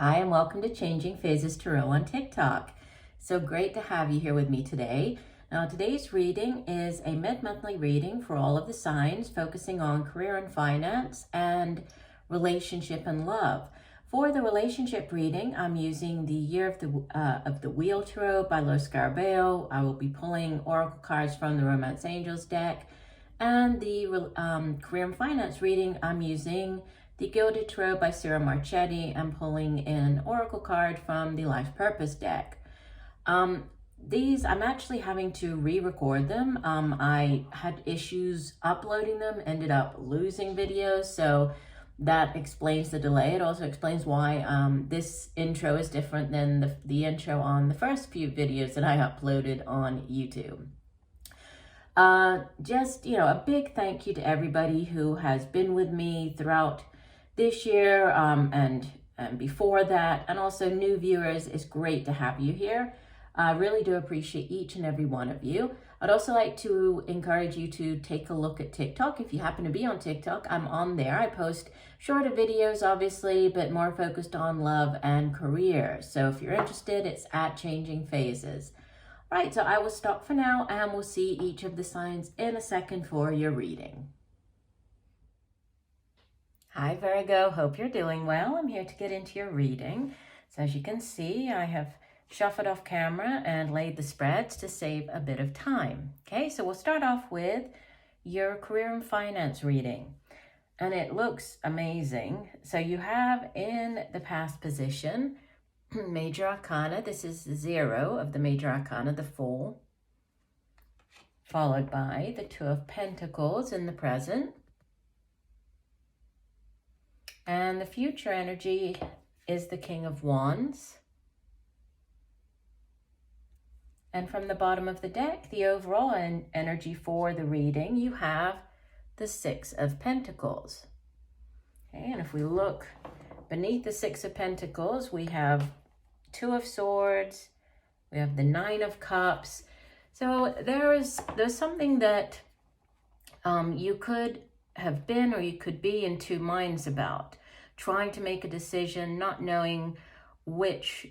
Hi, and welcome to Changing Phases Tarot on TikTok. So great to have you here with me today. Now, today's reading is a mid-monthly reading for all of the signs, focusing on career and finance and relationship and love. For the relationship reading, I'm using the Year of the Wheel Tarot by Lo Scarabeo. I will be pulling oracle cards from the Romance Angels deck. And the career and finance reading, I'm using the Gilded Tarot by Sarah Marchetti. I'm pulling an oracle card from the Life Purpose deck. These, I'm actually having to re-record them. I had issues uploading them, ended up losing videos, so that explains the delay. It also explains why this intro is different than the intro on the first few videos that I uploaded on YouTube. Just, a big thank you to everybody who has been with me throughout this year and before that, and also new viewers. It's great to have you here. I really do appreciate each and every one of you. I'd also like to encourage you to take a look at TikTok. If you happen to be on TikTok, I'm on there. I post shorter videos, obviously, but more focused on love and career. So if you're interested, it's at Changing Phases. Right, so I will stop for now, and we'll see each of the signs in a second for your reading. Hi Virgo, hope you're doing well. I'm here to get into your reading. So as you can see, I have shuffled off camera and laid the spreads to save a bit of time. Okay, so we'll start off with your career and finance reading. And it looks amazing. So you have in the past position, Major Arcana. This is 0 of the Major Arcana, the Fool. Followed by the 2 of Pentacles in the present. And the future energy is the King of Wands. And from the bottom of the deck, the overall energy for the reading, you have the 6 of Pentacles. Okay, and if we look beneath the 6 of Pentacles, we have 2 of Swords, we have the 9 of Cups. So there's something that you could have been or you could be in two minds about, trying to make a decision, not knowing which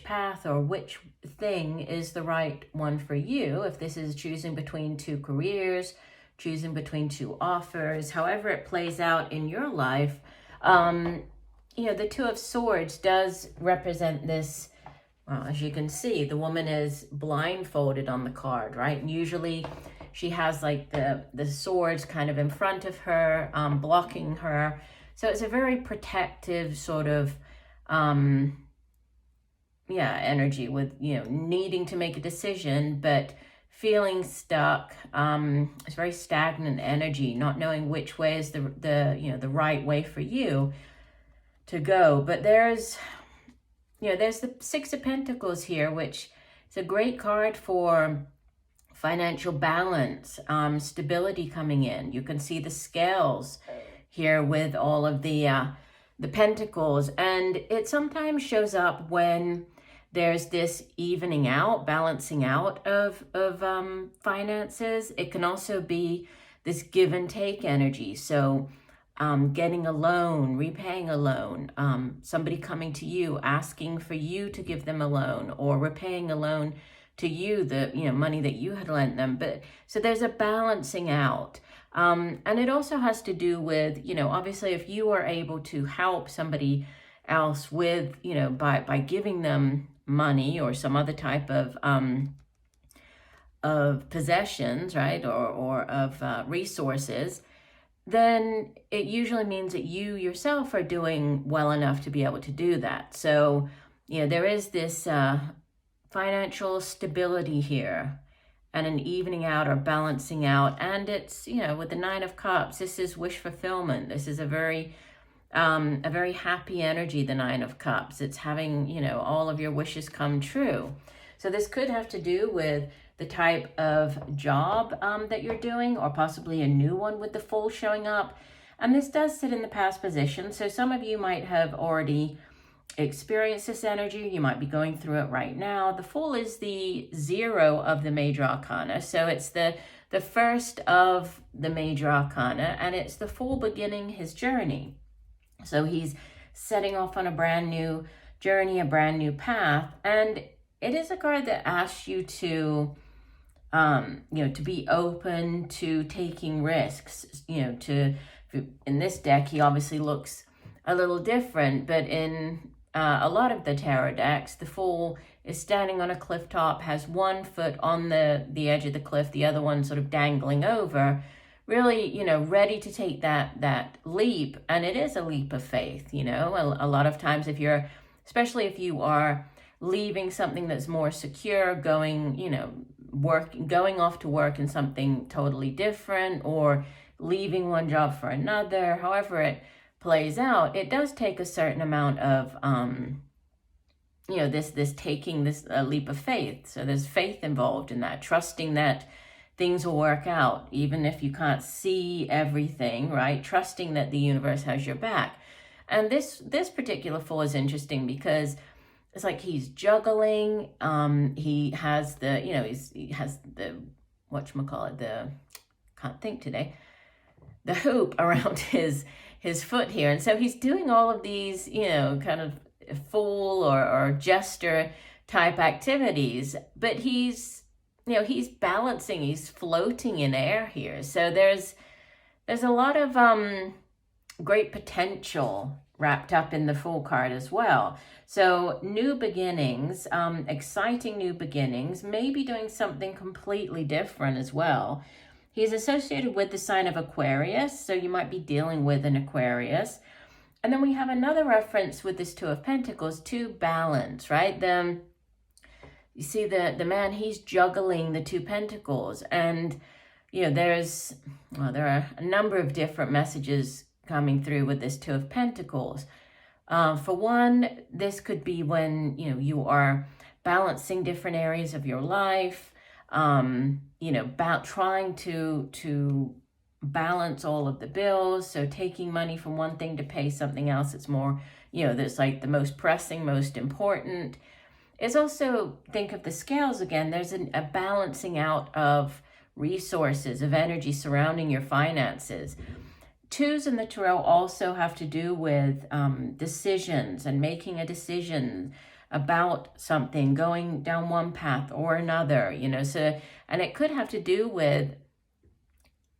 path or which thing is the right one for you. If this is choosing between two careers, choosing between two offers, however it plays out in your life, the 2 of Swords does represent this. Well, as you can see, the woman is blindfolded on the card, right? And usually she has like the swords kind of in front of her, blocking her. So it's a very protective sort of, energy with, needing to make a decision, but feeling stuck. It's very stagnant energy, not knowing which way is the right way for you to go. But there's the 6 of Pentacles here, which is a great card for financial balance, stability coming in. You can see the scales here with all of the pentacles, and it sometimes shows up when there's this evening out, balancing out of finances. It can also be this give and take energy. So getting a loan, repaying a loan, somebody coming to you, asking for you to give them a loan, or repaying a loan to you, the money that you had lent them. But so there's a balancing out. And it also has to do with, obviously if you are able to help somebody else with, by giving them money or some other type of possessions, right, or of resources, then it usually means that you yourself are doing well enough to be able to do that. So, there is this financial stability here and an evening out or balancing out. And it's, with the 9 of Cups, this is wish fulfillment. This is a very happy energy, the 9 of Cups. It's having, all of your wishes come true. So this could have to do with the type of job that you're doing, or possibly a new one with the Fool showing up. And this does sit in the past position. So some of you might have already experienced this energy. You might be going through it right now. The Fool is the 0 of the Major Arcana. So it's the first of the Major Arcana, and it's the Fool beginning his journey. So he's setting off on a brand new journey, a brand new path. And it is a card that asks you to, to be open to taking risks, in this deck, he obviously looks a little different, but in a lot of the tarot decks, the Fool is standing on a cliff top, has one foot on the edge of the cliff, the other one sort of dangling over, really, ready to take that leap. And it is a leap of faith, a lot of times especially if you are leaving something that's more secure, going off to work in something totally different, or leaving one job for another, however it plays out, it does take a certain amount of, this taking this leap of faith. So there's faith involved in that, trusting that things will work out, even if you can't see everything, right? Trusting that the universe has your back. And this particular Fool is interesting because it's like he's juggling. He has can't think today, the hoop around his foot here. And so he's doing all of these, kind of fool or jester type activities, but he's balancing, he's floating in air here. So there's a lot of great potential wrapped up in the Fool card as well. So new beginnings, exciting new beginnings, maybe doing something completely different as well. He's associated with the sign of Aquarius, so you might be dealing with an Aquarius. And then we have another reference with this Two of Pentacles to balance, right? You see the man, he's juggling the Two Pentacles. And, there are a number of different messages coming through with this Two of Pentacles. For one, this could be when, you are balancing different areas of your life, about trying to balance all of the bills. So taking money from one thing to pay something else, it's more, that's like the most pressing, most important. It's also, think of the scales again, there's a balancing out of resources, of energy surrounding your finances. Twos in the tarot also have to do with decisions and making a decision about something, going down one path or another, so, and it could have to do with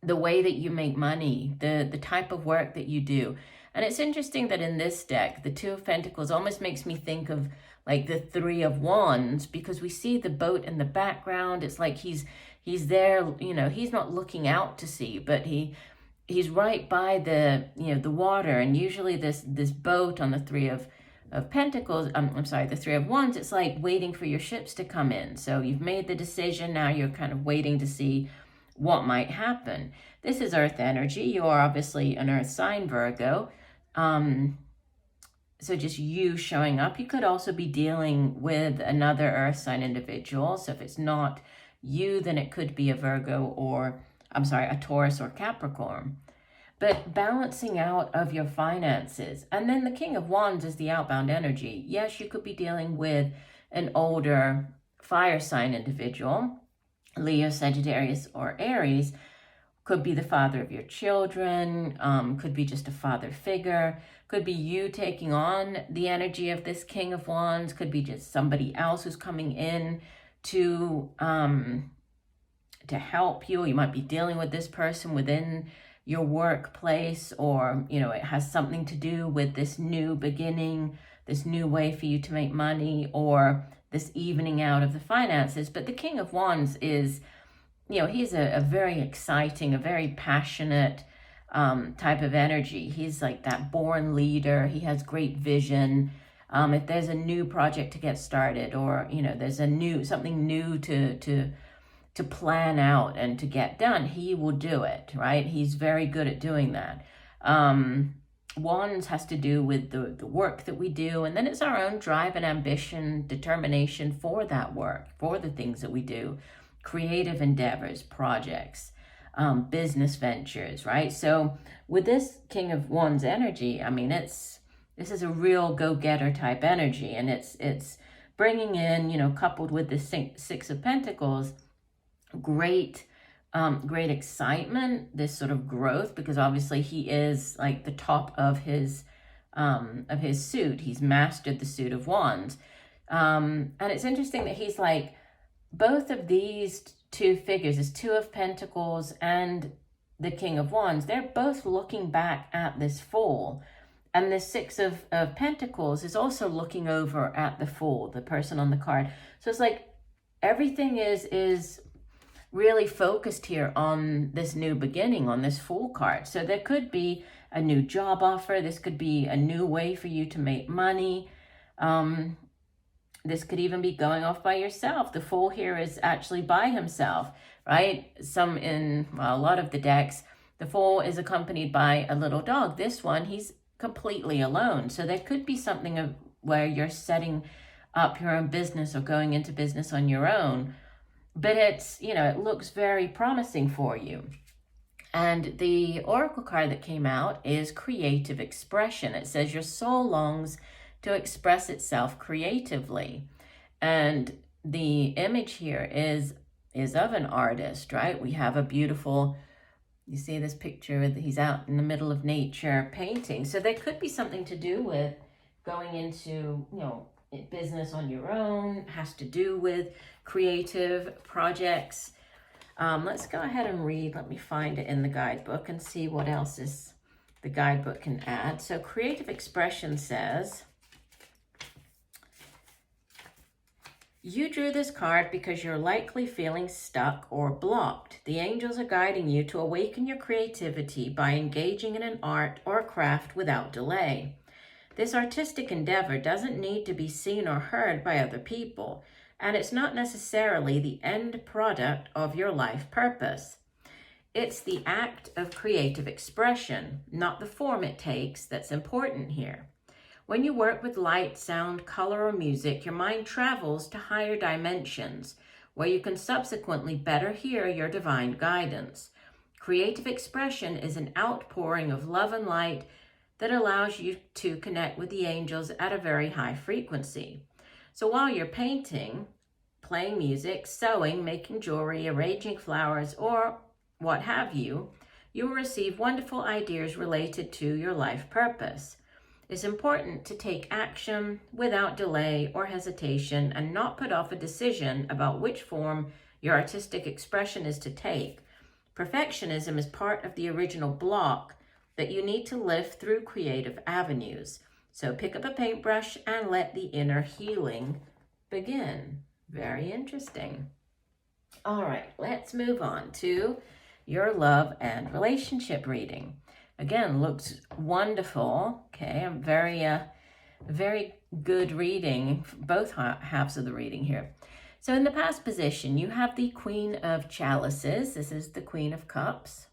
the way that you make money, the type of work that you do. And it's interesting that in this deck, the Two of Pentacles almost makes me think of like the Three of Wands, because we see the boat in the background. It's like he's there, he's not looking out to sea, but he's right by the water. And usually this boat on the Three of Pentacles, the Three of Wands, it's like waiting for your ships to come in. So you've made the decision, now you're kind of waiting to see what might happen. This is Earth energy. You are obviously an Earth sign, Virgo. So just you showing up. You could also be dealing with another Earth sign individual. So if it's not you, then it could be a Virgo a Taurus or Capricorn. But balancing out of your finances. And then the King of Wands is the outbound energy. Yes, you could be dealing with an older fire sign individual, Leo, Sagittarius, or Aries. Could be the father of your children, could be just a father figure, could be you taking on the energy of this King of Wands, could be just somebody else who's coming in to help you. You might be dealing with this person within your workplace, or, it has something to do with this new beginning, this new way for you to make money, or this evening out of the finances. But the King of Wands is, he's a very exciting, a very passionate type of energy. He's like that born leader. He has great vision. If there's a new project to get started, or, there's something new to plan out and to get done, he will do it, right? He's very good at doing that. Wands has to do with the work that we do, and then it's our own drive and ambition, determination for that work, for the things that we do, creative endeavors, projects, business ventures, right? So with this King of Wands energy, this is a real go-getter type energy, and it's bringing in, coupled with the Six of Pentacles, great excitement, this sort of growth, because obviously he is like the top of his of his suit. He's mastered the suit of wands. And it's interesting that he's like, both of these two figures, this Two of Pentacles and the King of Wands, they're both looking back at this Fool. And the Six of Pentacles is also looking over at the Fool, the person on the card. So it's like everything is really focused here on this new beginning, on this Fool card. So there could be a new job offer. This could be a new way for you to make money. This could even be going off by yourself. The Fool here is actually by himself, right? A lot of the decks, the Fool is accompanied by a little dog. This one, he's completely alone. So there could be something where you're setting up your own business or going into business on your own. But it's, it looks very promising for you. And the oracle card that came out is creative expression. It says your soul longs to express itself creatively. And the image here is of an artist, right? We have a beautiful, you see this picture, he's out in the middle of nature painting. So there could be something to do with going into, business on your own, has to do with creative projects. Let's go ahead and read. Let me find it in the guidebook and see what else the guidebook can add. So creative expression says, you drew this card because you're likely feeling stuck or blocked. The angels are guiding you to awaken your creativity by engaging in an art or a craft without delay. This artistic endeavor doesn't need to be seen or heard by other people, and it's not necessarily the end product of your life purpose. It's the act of creative expression, not the form it takes, that's important here. When you work with light, sound, color, or music, your mind travels to higher dimensions, where you can subsequently better hear your divine guidance. Creative expression is an outpouring of love and light that allows you to connect with the angels at a very high frequency. So while you're painting, playing music, sewing, making jewelry, arranging flowers, or what have you, you will receive wonderful ideas related to your life purpose. It's important to take action without delay or hesitation and not put off a decision about which form your artistic expression is to take. Perfectionism is part of the original block that you need to lift through creative avenues. So pick up a paintbrush and let the inner healing begin. Very interesting. All right, let's move on to your love and relationship reading. Again, looks wonderful. Okay, I'm very good reading, both halves of the reading here. So in the past position, you have the Queen of Chalices. This is the Queen of Cups.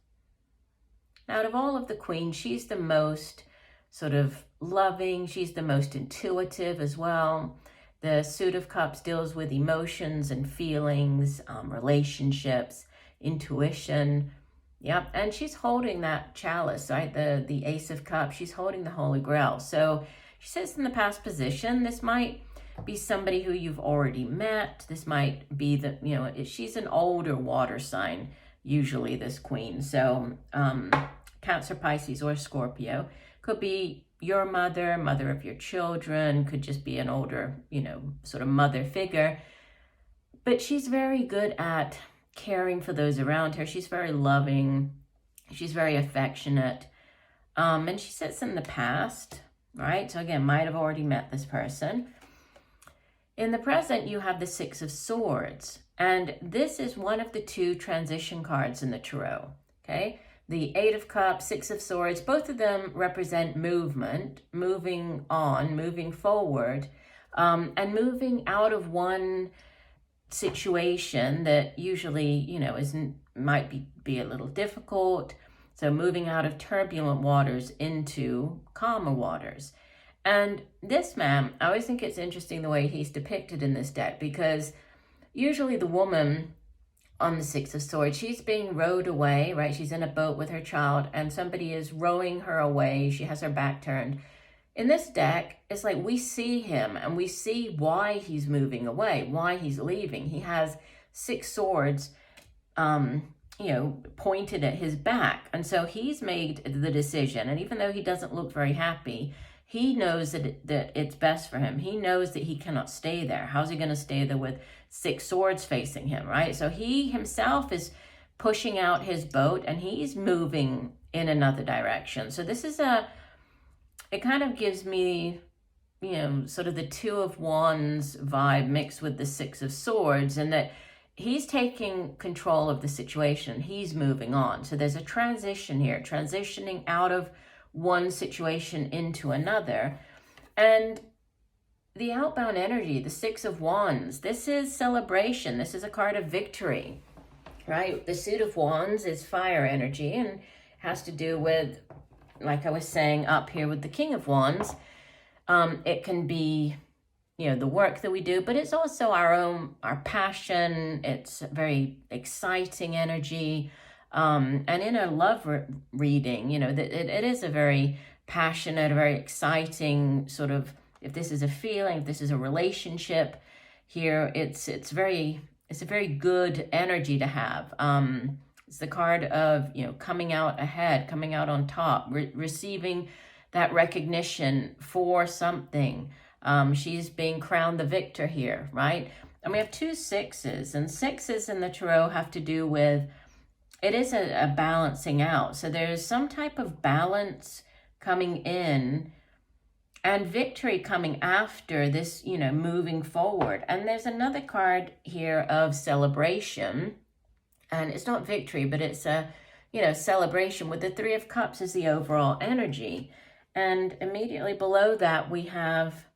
Out of all of the queens, she's the most sort of loving. She's the most intuitive as well. The Suit of Cups deals with emotions and feelings, relationships, intuition. Yep, and she's holding that chalice, right? The Ace of Cups, she's holding the Holy Grail. So she sits in the past position. This might be somebody who you've already met. This might be she's an older water sign, usually this queen. So Cancer, Pisces, or Scorpio. Could be your mother of your children, could just be an older, sort of mother figure. But she's very good at caring for those around her. She's very loving. She's very affectionate. And she sits in the past, right? So again, might have already met this person. In the present, you have the Six of Swords. And this is one of the two transition cards in the tarot, okay? The Eight of Cups, Six of Swords, both of them represent movement, moving on, moving forward, and moving out of one situation that usually, might be a little difficult. So moving out of turbulent waters into calmer waters. And this man, I always think it's interesting the way he's depicted in this deck, because usually the woman on the Six of Swords, she's being rowed away, right? She's in a boat with her child and somebody is rowing her away. She has her back turned. In this deck, it's like we see him and we see why he's moving away, why he's leaving. He has six swords, pointed at his back. And so he's made the decision. And even though he doesn't look very happy, He knows that it's best for him. He knows that he cannot stay there. How's he going to stay there with 6 swords facing him, right? So he himself is pushing out his boat and he's moving in another direction. So this is it kind of gives me, you know, sort of the 2 of Wands vibe mixed with the 6 of Swords, and that he's taking control of the situation. He's moving on. So there's a transition here, transitioning out of one situation into another. And the outbound energy, the 6 of Wands, this is celebration. This is a card of victory, right? The Suit of Wands is fire energy and has to do with, like I was saying up here with the King of Wands, it can be, you know, the work that we do, but it's also our passion. It's very exciting energy. And in a love reading, you know, that it is a very passionate, very exciting sort of, if this is a feeling, if this is a relationship here, it's a very good energy to have. It's the card of, you know, coming out ahead, coming out on top, receiving that recognition for something. She's being crowned the victor here, right? And we have 2 6s, and 6s in the tarot have to do with, it is a balancing out. So there's some type of balance coming in and victory coming after this, you know, moving forward. And there's another card here of celebration, and it's not victory, but it's a, you know, celebration, with the 3 of Cups as the overall energy. And immediately below that, we have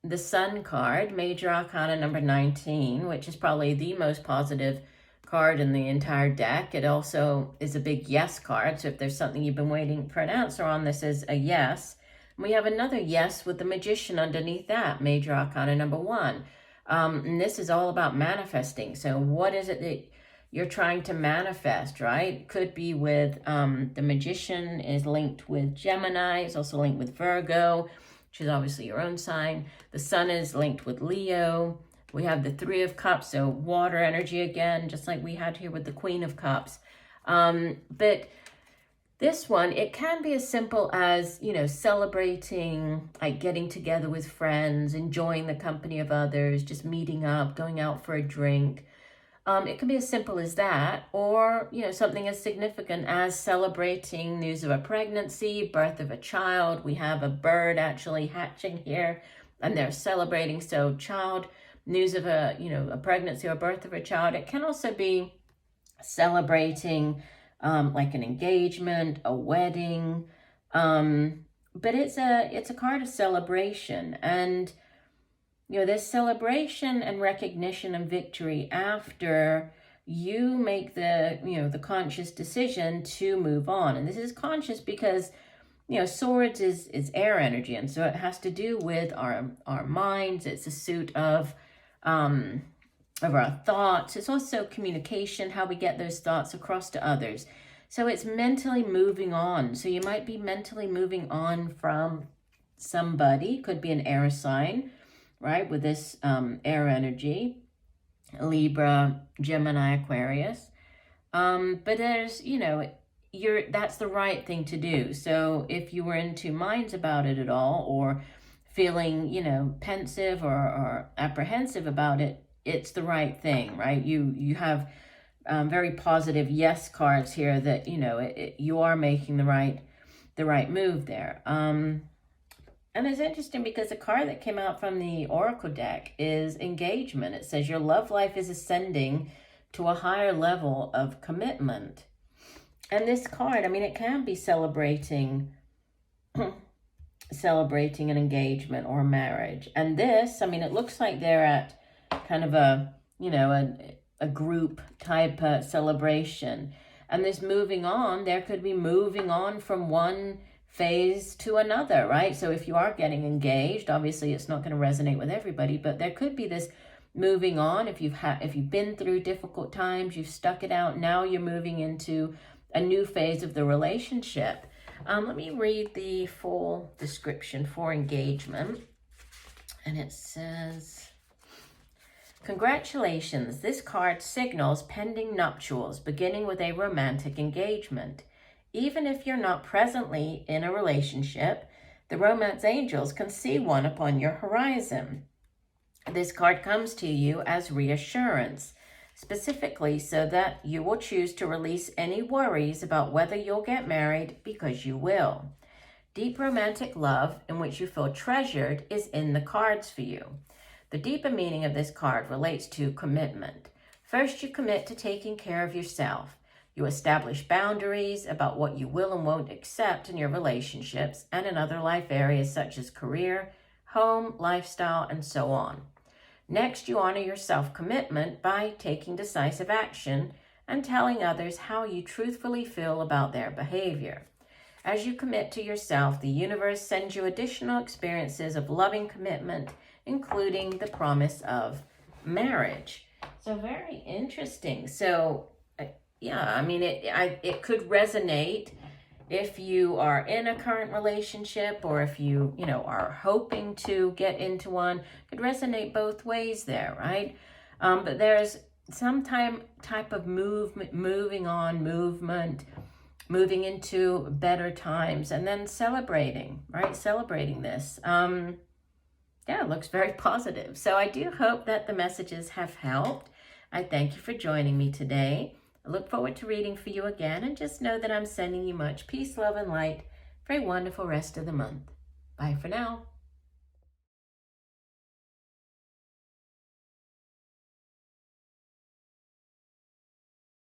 the Sun card, Major Arcana number 19, which is probably the most positive card in the entire deck. It also is a big yes card. So if there's something you've been waiting for an answer on, this is a yes. We have another yes with the Magician underneath that, Major Arcana number 1. And this is all about manifesting. So what is it that you're trying to manifest, right? Could be with the Magician is linked with Gemini. It's also linked with Virgo, which is obviously your own sign. The Sun is linked with Leo. We have the 3 of Cups, so water energy again, just like we had here with the Queen of Cups. But this one, it can be as simple as, you know, celebrating, like getting together with friends, enjoying the company of others, just meeting up, going out for a drink. It can be as simple as that, or, you know, something as significant as celebrating news of a pregnancy, birth of a child. We have a bird actually hatching here, and they're celebrating. So news of a, you know, a pregnancy or birth of a child. It can also be celebrating like an engagement, a wedding. But it's a card of celebration, and you know, there's celebration and recognition and victory after you make the, you know, the conscious decision to move on. And this is conscious because, you know, Swords is air energy, and so it has to do with our minds. It's a suit of our thoughts. It's also communication, how we get those thoughts across to others. So it's mentally moving on. So you might be mentally moving on from somebody, could be an air sign, right, with this air energy, Libra, Gemini, Aquarius. But there's, you know, that's the right thing to do. So if you were in 2 minds about it at all, or feeling, you know, pensive or apprehensive about it, it's the right thing, right? You have very positive yes cards here that, you know, you are making the right move there. And it's interesting because the card that came out from the Oracle deck is engagement. It says your love life is ascending to a higher level of commitment. And this card, I mean, it can be celebrating an engagement or marriage. And this, I mean, it looks like they're at kind of a, you know, a group type celebration. And this moving on, there could be moving on from one phase to another, right? So if you are getting engaged, obviously it's not going to resonate with everybody, but there could be this moving on. If you've been through difficult times, you've stuck it out, now you're moving into a new phase of the relationship. Let me read the full description for engagement. And it says, congratulations, this card signals pending nuptials, beginning with a romantic engagement. Even if you're not presently in a relationship, the romance angels can see one upon your horizon. This card comes to you as reassurance, specifically so that you will choose to release any worries about whether you'll get married, because you will. Deep romantic love in which you feel treasured is in the cards for you. The deeper meaning of this card relates to commitment. First, you commit to taking care of yourself. You establish boundaries about what you will and won't accept in your relationships and in other life areas such as career, home, lifestyle, and so on. Next, you honor your self-commitment by taking decisive action and telling others how you truthfully feel about their behavior. As you commit to yourself, the universe sends you additional experiences of loving commitment, including the promise of marriage. So very interesting. So yeah, I mean, it could resonate if you are in a current relationship, or if you are hoping to get into one. It could resonate both ways there, right? But there's some type of movement, moving into better times, and then celebrating, right? Celebrating this. Yeah, it looks very positive. So I do hope that the messages have helped. I thank you for joining me today. I look forward to reading for you again, and just know that I'm sending you much peace, love, and light for a wonderful rest of the month. Bye for now.